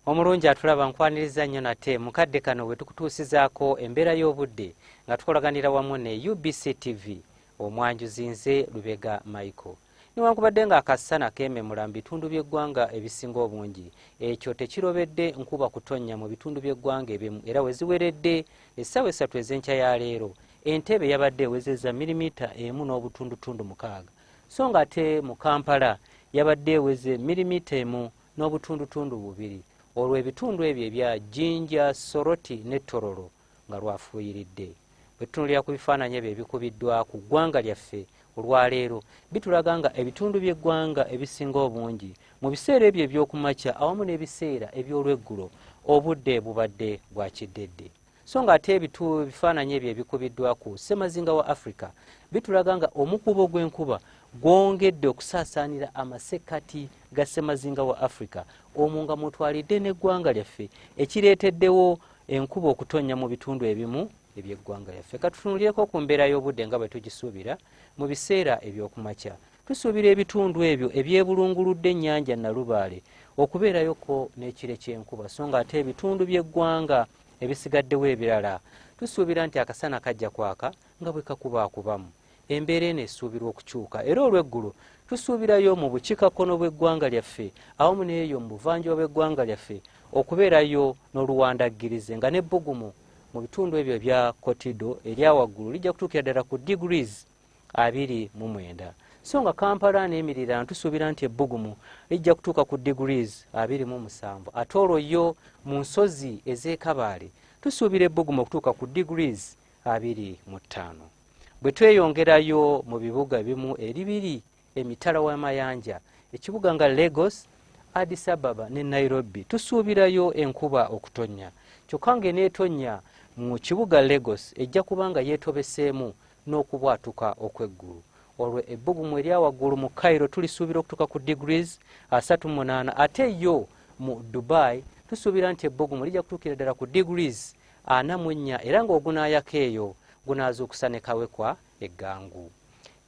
Omulungi atulaba nkwaniriza nnyo nate mukadde kano bwe tukutuusizaako embeera y'obudde nga tukolaganira wamu ne UBC TV omwanjuzi nze Lubega Michael. Newankubadde nga akasana keememula mu bitundu by'eggwanga ebisinga obungi, ekyo tekirobedde nkuba kutonnya mu bitundu by'eggwanga ebimu era we ziweredde essaawa 3 ez'enkya ya leero Entebbe yabadde ewezezza milimita 1.6 so nga ate mu Kampala yabadde eweze milimita 1.2. Olwo ebitundu ebyo ebya Jinja, Soroti ne Tororo nga lwafuuyiridde. Bwe tutunulira ku bifaananyi ebyo ebikubiddwa ku ggwanga lyaffe olwaleero bitulaga nga ebitundu by'eggwanga ebisinga obungi mu biseera ebyo eby'okumakya awamu n'ebiseera eby'olweggulo obudde bubadde bwa kiddedde. So nga ate bifaananyi ebyo ebikubiddwa ku ssemazinga wa Africa bitulaga nga omukubo gw'enkuba gwongedde okusaasaanira amasekkati ga ssemazinga wa Africa omwo nga mutwalidde n'eggwanga lyaffe ekireeteddewo enkuba okutonnya mu bitundu ebimu eby'eggwanga lyaffe. Katutunulireko ku mbeera y'obudde nga bwe tugisuubira mu biseera eby'okumakya. Tusuubira ebitundu ebyo ebyebulunguludde ennyanja Nalubaale okubeerayoko n'ekire ky'enkuba so nga ate ebitundu by'eggwanga ebisigaddewo ebirala tusuubira nti akasana kajja kwaka nga bwe kakubaakubamu. Embeera eno esuubirwa okukyuka era olw'eggulu tusuubirayo mu bukiikakkono bw'eggwanga lyaffe awamu n'eyo mu buvanjuba bw'eggwanga lyaffe okubeerayo n'oluwandaggirize nga n'ebbugumu mu bitundu ebyo ebya Kotido erya waggulu lijja kutuukira ddala ku degrees 29. So nga Kampala n'emiriraano tusuubira nti ebbugumu lijja kutuuka ku degrees 27. Ate olwo yo mu nsozi ez'e tusuubira ebbugumu okutuuka ku degrees 25. Bwe tweyongerayo mu bibuga bimu eribiri emitala w'amayanja ekibuga nga Lagos, Addis Ababa ne Nairobi tusuubirayo enkuba okutonnya. Kyokka ng'eneetonnya mu kibuga Lagos ejja kuba nga yeetobeseemu n'okubwatuka okw'eggulu. Olwo ebbugumu erya waggulu mu Cairo tulisuubira okutuuka ku degrees 38. Ate yo mu Dubai tusuubira nti ebbugumu lijja kutuukira ddala ku degrees 44 era ng'ogunaayako eyo gunaazuukusa ne kawekwa eggangu.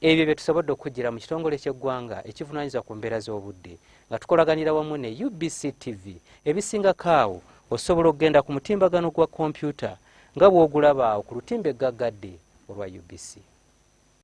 Ebyo bye tusobodde okugira mu kitongole ky'eggwanga ekivunaanyizibwa ku mbeera z'obudde nga tukolaganira wamu ne UBC TV. Ebisingako awo osobola okugenda ku mutimbagano gwa kompyuta nga bw'ogulaba awo ku lutimbe eggaggadde olwa UBC.